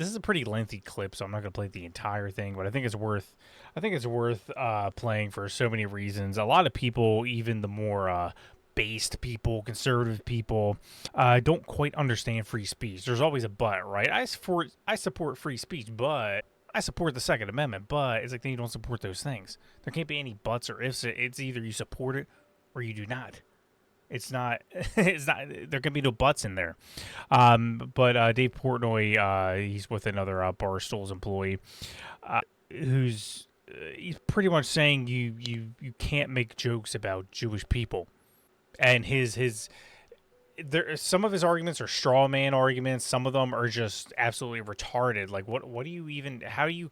this is a pretty lengthy clip, so I'm not going to play the entire thing, but I think it's worth playing for so many reasons. A lot of people, even the more based people, conservative people, don't quite understand free speech. There's always a but, right? I support free speech, but I support the Second Amendment, but it's like, then you don't support those things. There can't be any buts or ifs. It's either you support it or you do not. It's not. It's not. There can be no buts in there. But Dave Portnoy, he's with another Barstool's employee, who's he's pretty much saying you can't make jokes about Jewish people, and some of his arguments are straw man arguments. Some of them are just absolutely retarded. Like what do you even? How do you?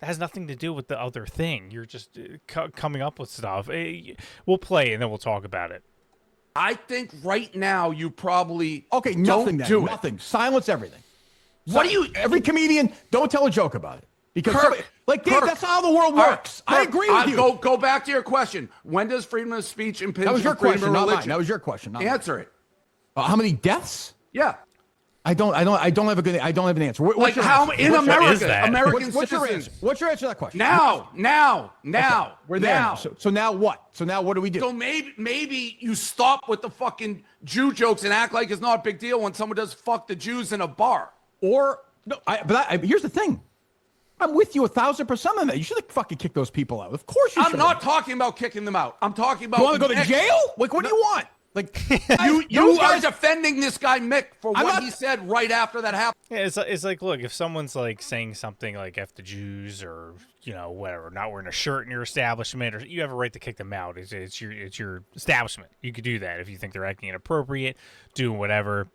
That has nothing to do with the other thing. You're just coming up with stuff. We'll play and then we'll talk about it. I think right now you probably nothing don't then. do Nothing. Silence everything. What do you? Every comedian, don't tell a joke about it because Kirk, Dave, that's how the world works. I agree with you. Go back to your question. When does freedom of speech impinge That was your on freedom question, of not religion? mine. That was your question. Not Answer it. How many deaths? Yeah. I don't have an answer. Like how in America, American what's your citizens. answer? What's your answer to that question? Now. Okay, we're there. Now. So now what? So now what do we do? So maybe you stop with the fucking Jew jokes and act like it's not a big deal when someone does fuck the Jews in a bar. Or no, here's the thing. I'm with you 1,000% on that. You should have fucking kicked those people out. Of course you should. I'm not talking about kicking them out. I'm talking about. You want to go to jail? Like what do you want? Like you are defending this guy Mick for what he said right after that happened. Yeah, it's like, look, if someone's like saying something like "F the Jews" or whatever, not wearing a shirt in your establishment, or you have a right to kick them out. It's your establishment. You could do that if you think they're acting inappropriate, doing whatever.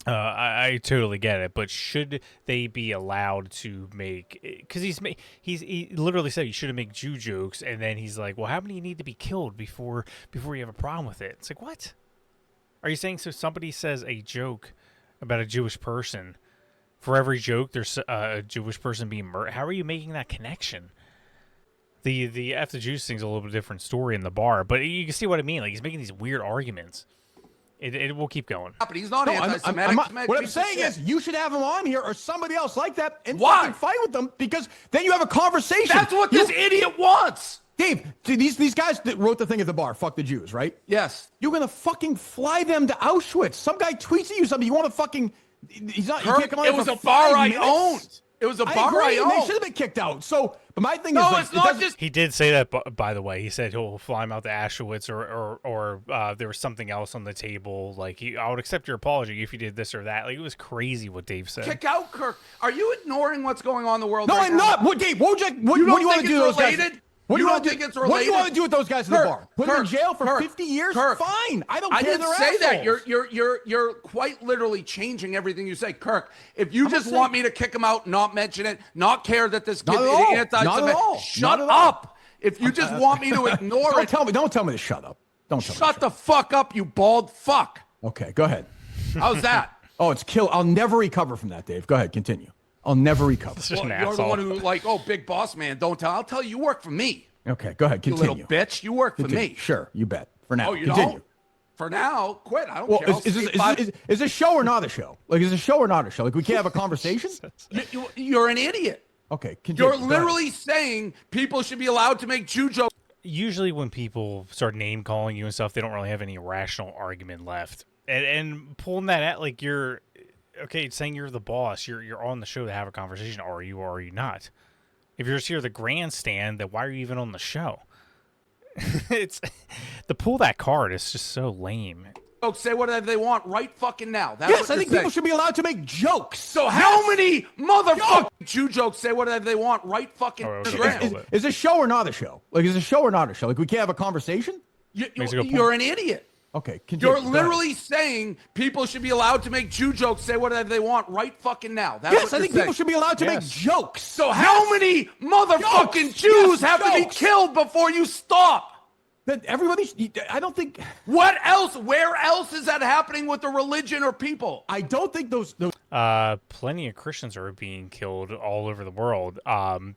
I totally get it, but should they be allowed to make? Because he literally said you shouldn't make Jew jokes, and then he's like, well, how many need to be killed before you have a problem with it? It's like, what? Are you saying so? Somebody says a joke about a Jewish person, for every joke there's a Jewish person being murdered. How are you making that connection? The F the Jews thing's a little bit different story in the bar, but you can see what I mean. Like he's making these weird arguments. It will keep going. But he's not anti-Semitic. What I'm saying is you should have him on here or somebody else like that and fucking fight with them because then you have a conversation. That's what this idiot wants. Dave, these guys that wrote the thing at the bar, fuck the Jews, right? Yes. You're going to fucking fly them to Auschwitz. Some guy tweets at you something. You want to fucking... He's not... Kirk, you can't come on it was a bar I owned. It was a bar I owned. They should have been kicked out. So, but my thing is... No, it's not just... He did say that, by the way. He said he'll fly him out to Auschwitz or there was something else on the table. Like, I would accept your apology if you did this or that. Like, it was crazy what Dave said. Kick out Kirk. Are you ignoring what's going on in the world No, right I'm now? not. What, Dave, what do you want to do with those guys? What do you want to do? It's related? What do you want to do with those guys in the bar? Put them in jail for Kirk, 50 years? Kirk, Fine. I don't care. I didn't They're say that. assholes. You're quite literally changing everything you say, Kirk. If you just want me to kick him out, not mention it, not care that this kid is anti-Semitic, shut up. If you just want me to ignore it, don't tell me to shut up. Don't tell me. Shut the fuck up, you bald fuck. Okay, go ahead. How's that? Oh, it's kill. I'll never recover from that, Dave. Go ahead, continue. I'll never recover. Well, you're the one who big boss man. Don't tell. I'll tell you work for me. Okay, go ahead. Continue. You little bitch. You work for me. Sure, you bet. For now. Oh, you continue. don't? For now, quit. I don't care. Is this show or not a show? Like, is this show or not a show? Like, we can't have a conversation? You're an idiot. Okay, continue. You're literally saying people should be allowed to make Jew jokes. Usually when people start name calling you and stuff, they don't really have any rational argument left. And pulling that out, like you're saying you're the boss, you're on the show to have a conversation. Are you or are you not? If you're just here at the grandstand, then why are you even on the show? It's to pull that card is just so lame. Folks say whatever they want right fucking now. That's yes, I think people should be allowed to make jokes. So how many motherfucking Jew jokes say whatever they want right fucking now? Is this show or not a show? Like, is this show or not a show? Like, we can't have a conversation? You're an idiot. Okay, continue. You're literally saying people should be allowed to make Jew jokes, say whatever they want right fucking now. That's yes, I think people should be allowed to make jokes. So how many motherfucking Jews have to be killed before you stop? That I don't think. What else? Where else is that happening with the religion or people? I don't think those. Plenty of Christians are being killed all over the world. And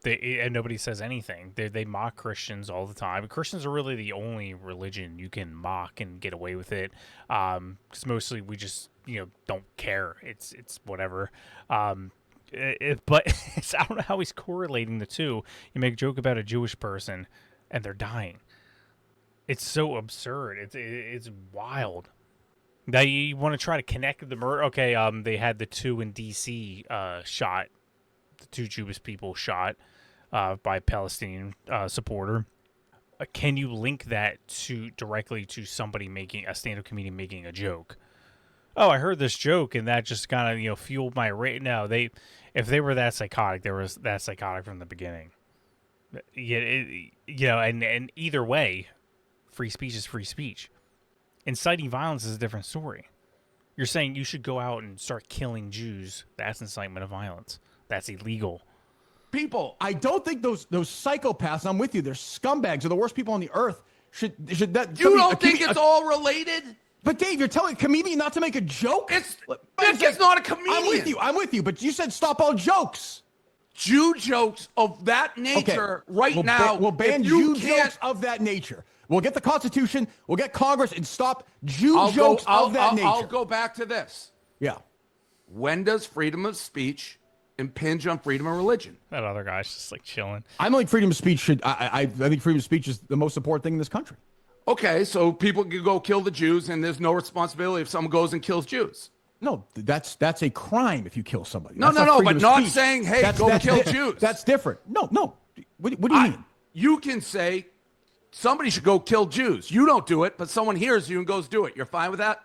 nobody says anything. They mock Christians all the time. Christians are really the only religion you can mock and get away with it. Because mostly we just don't care. It's whatever. But I don't know how he's correlating the two. You make a joke about a Jewish person, and they're dying. It's so absurd. It's wild. Now you want to try to connect the murder. Okay, they had the two in D.C. Shot, the two Jewish people shot by a Palestinian supporter. Can you link that directly to somebody making a stand-up comedian making a joke? Oh, I heard this joke and that just kind of fueled my rate. No, if they were that psychotic, they were that psychotic from the beginning. Yeah, and either way, free speech is free speech. Inciting violence is a different story. You're saying you should go out and start killing Jews. That's incitement of violence. That's illegal. People, I don't think those psychopaths. I'm with you. They're scumbags. They're the worst people on the earth. Should that? You don't think it's all related? But Dave, you're telling a comedian not to make a joke? This is not a comedian. I'm with you. But you said stop all jokes. Jew jokes of that nature now. We'll ban Jew jokes of that nature. We'll get the Constitution. We'll get Congress and stop Jew jokes of that nature. I'll go back to this. Yeah. When does freedom of speech impinge on freedom of religion? That other guy's just like chilling. I think freedom of speech should. I think freedom of speech is the most important thing in this country. Okay, so people can go kill the Jews, and there's no responsibility if someone goes and kills Jews. No, that's a crime if you kill somebody. No, but not saying, hey, go kill Jews. That's different. No. What do you mean? You can say somebody should go kill Jews. You don't do it, but someone hears you and goes do it. You're fine with that?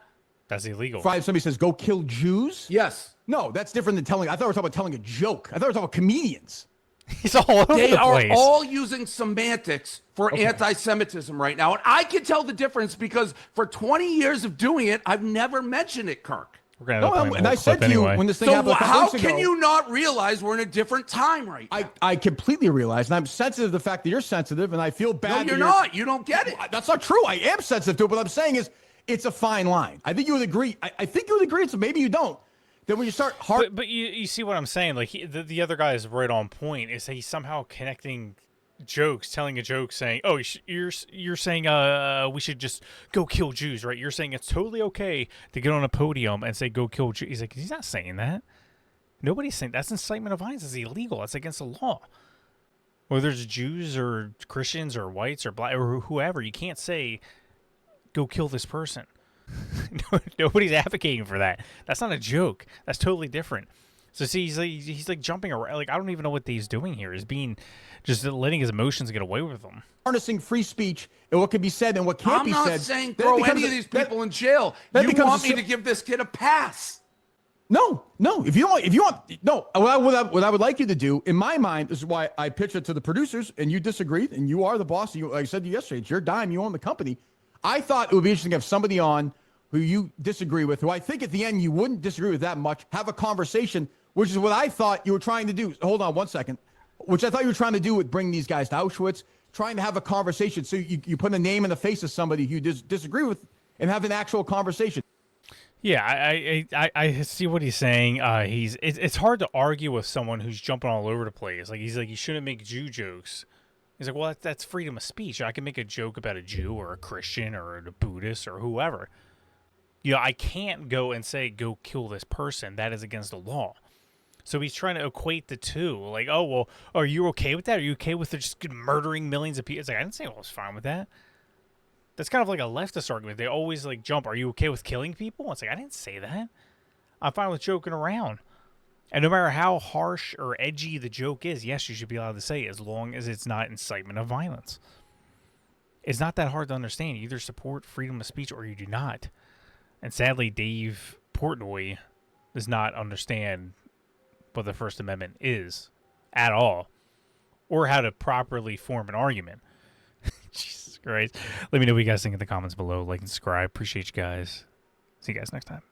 That's illegal. If somebody says, go kill Jews? Yes. No, that's different than telling. I thought we were talking about telling a joke. I thought we were talking about comedians. He's all over the place. They are all using semantics for anti-Semitism right now. And I can tell the difference because for 20 years of doing it, I've never mentioned it, Kirk. And I said to you when this thing happened. So how can you not realize we're in a different time right now? I completely realize, and I'm sensitive to the fact that you're sensitive, and I feel bad. No, you're not. You don't get it. That's not true. I am sensitive to it. What I'm saying is it's a fine line. I think you would agree. I think you would agree. So maybe you don't. Then when you start but you see what I'm saying? Like the other guy is right on point. Is he somehow connecting jokes, telling a joke, saying, "Oh, you're saying we should just go kill Jews, right?" You're saying it's totally okay to get on a podium and say go kill Jews. He's like, he's not saying that. Nobody's saying that's incitement of violence. It's illegal. It's against the law. Whether it's Jews or Christians or whites or black or whoever, you can't say go kill this person. Nobody's advocating for that. That's not a joke. That's totally different. So see, he's like jumping around. Like I don't even know what he's doing here. He's just letting his emotions get away with him. Harnessing free speech and what can be said and what can't be said. I'm not saying throw any of these people in jail. You want me to give this kid a pass? No. If you want, no. What I would like you to do, in my mind, this is why I pitched it to the producers, and you disagreed, and you are the boss. Like I said to you yesterday, it's your dime. You own the company. I thought it would be interesting to have somebody on who you disagree with, who I think at the end you wouldn't disagree with that much, have a conversation, which is what I thought you were trying to do. Hold on 1 second. Which I thought you were trying to do with bringing these guys to Auschwitz, trying to have a conversation. So you put a name in the face of somebody who you disagree with and have an actual conversation. Yeah, I see what he's saying. It's hard to argue with someone who's jumping all over the place. Like he's like, you shouldn't make Jew jokes. He's like, well, that's freedom of speech. I can make a joke about a Jew or a Christian or a Buddhist or whoever. I can't go and say, go kill this person. That is against the law. So he's trying to equate the two. Like, oh, well, are you okay with that? Are you okay with just murdering millions of people? It's like, I didn't say I was fine with that. That's kind of like a leftist argument. They always like jump, are you okay with killing people? It's like, I didn't say that. I'm fine with joking around. And no matter how harsh or edgy the joke is, yes, you should be allowed to say it as long as it's not incitement of violence. It's not that hard to understand. You either support freedom of speech or you do not. And sadly, Dave Portnoy does not understand what the First Amendment is at all or how to properly form an argument. Jesus Christ. Let me know what you guys think in the comments below. Like and subscribe. Appreciate you guys. See you guys next time.